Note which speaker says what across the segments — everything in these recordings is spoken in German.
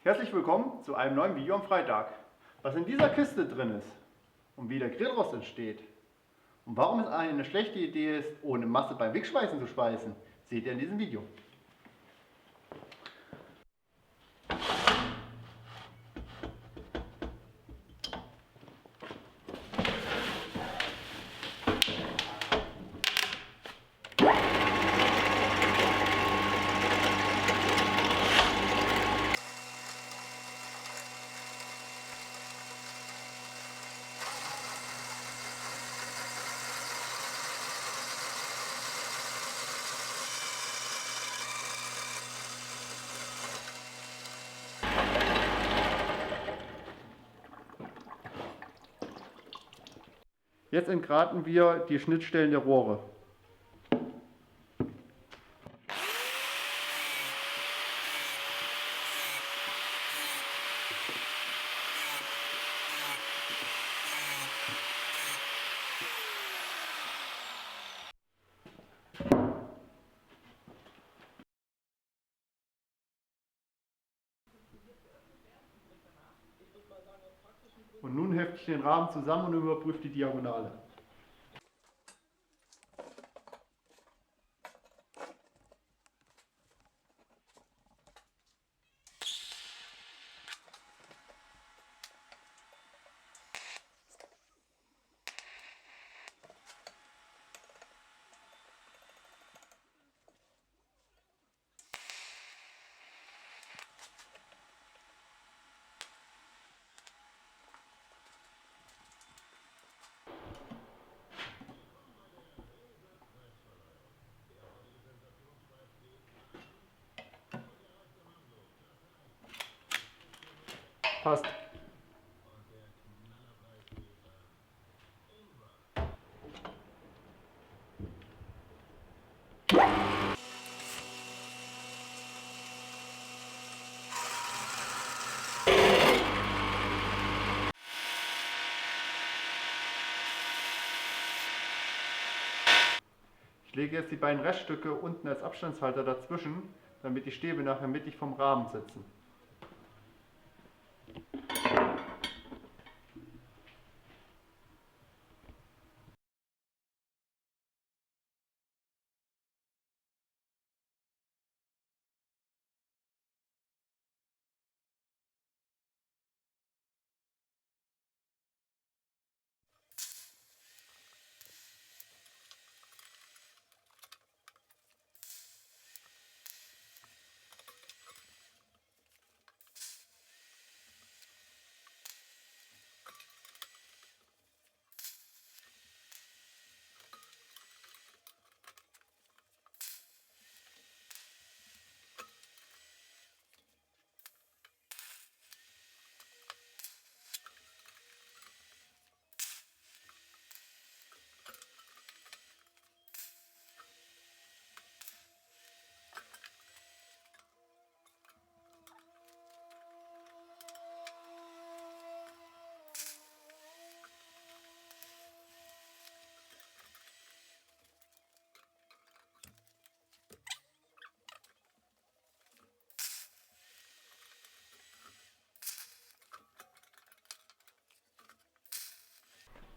Speaker 1: Herzlich willkommen zu einem neuen Video am Freitag. Was in dieser Kiste drin ist und wie der Grillrost entsteht und warum es eine schlechte Idee ist, ohne Masse beim Wegschmeißen zu speisen, seht ihr in diesem Video. Jetzt entgraten wir die Schnittstellen der Rohre. Und nun hefte ich den Rahmen zusammen und überprüfe die Diagonale. Passt. Ich lege jetzt die beiden Reststücke unten als Abstandshalter dazwischen, damit die Stäbe nachher mittig vom Rahmen sitzen.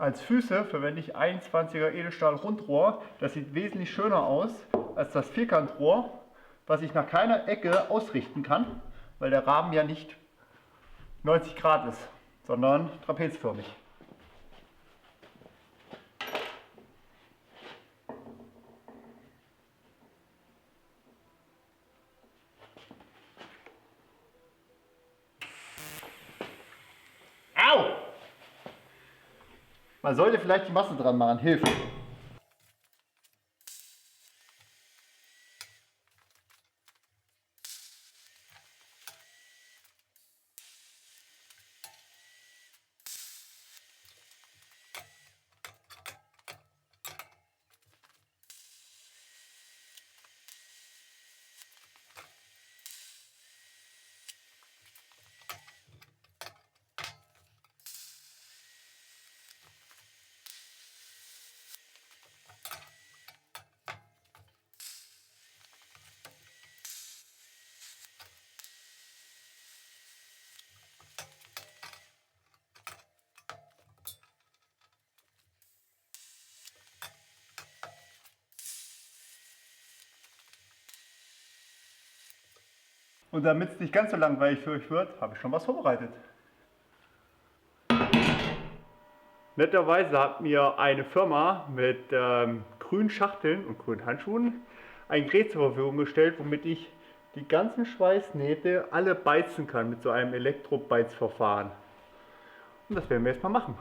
Speaker 1: Als Füße verwende ich ein 20er Edelstahl Rundrohr. Das sieht wesentlich schöner aus als das Vierkantrohr, was ich nach keiner Ecke ausrichten kann, weil der Rahmen ja nicht 90 Grad ist, sondern trapezförmig. Au! Man sollte vielleicht die Masse dran machen, hilft. Und damit es nicht ganz so langweilig für euch wird, habe ich schon was vorbereitet. Netterweise hat mir eine Firma mit grünen Schachteln und grünen Handschuhen ein Gerät zur Verfügung gestellt, womit ich die ganzen Schweißnähte alle beizen kann mit so einem Elektrobeizverfahren. Und das werden wir jetzt mal machen.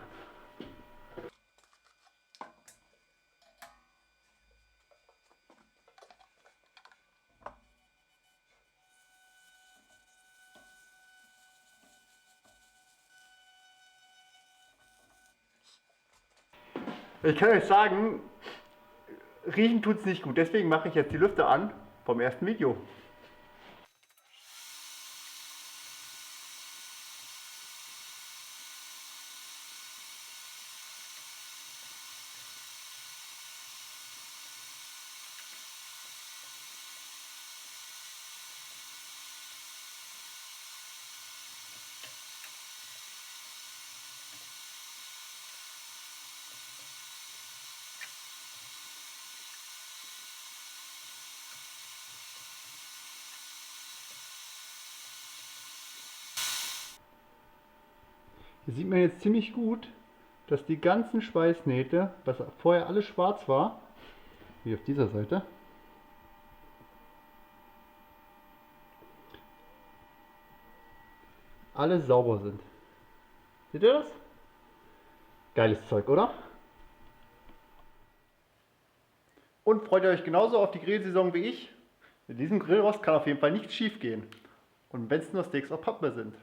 Speaker 1: Ich kann euch sagen, riechen tut es nicht gut, deswegen mache ich jetzt die Lüfter an vom ersten Video. Hier sieht man jetzt ziemlich gut, dass die ganzen Schweißnähte, was vorher alles schwarz war, wie auf dieser Seite, alle sauber sind. Seht ihr das? Geiles Zeug, oder? Und freut ihr euch genauso auf die Grillsaison wie ich? Mit diesem Grillrost kann auf jeden Fall nichts schief gehen. Und wenn es nur Steaks auf Pappe sind.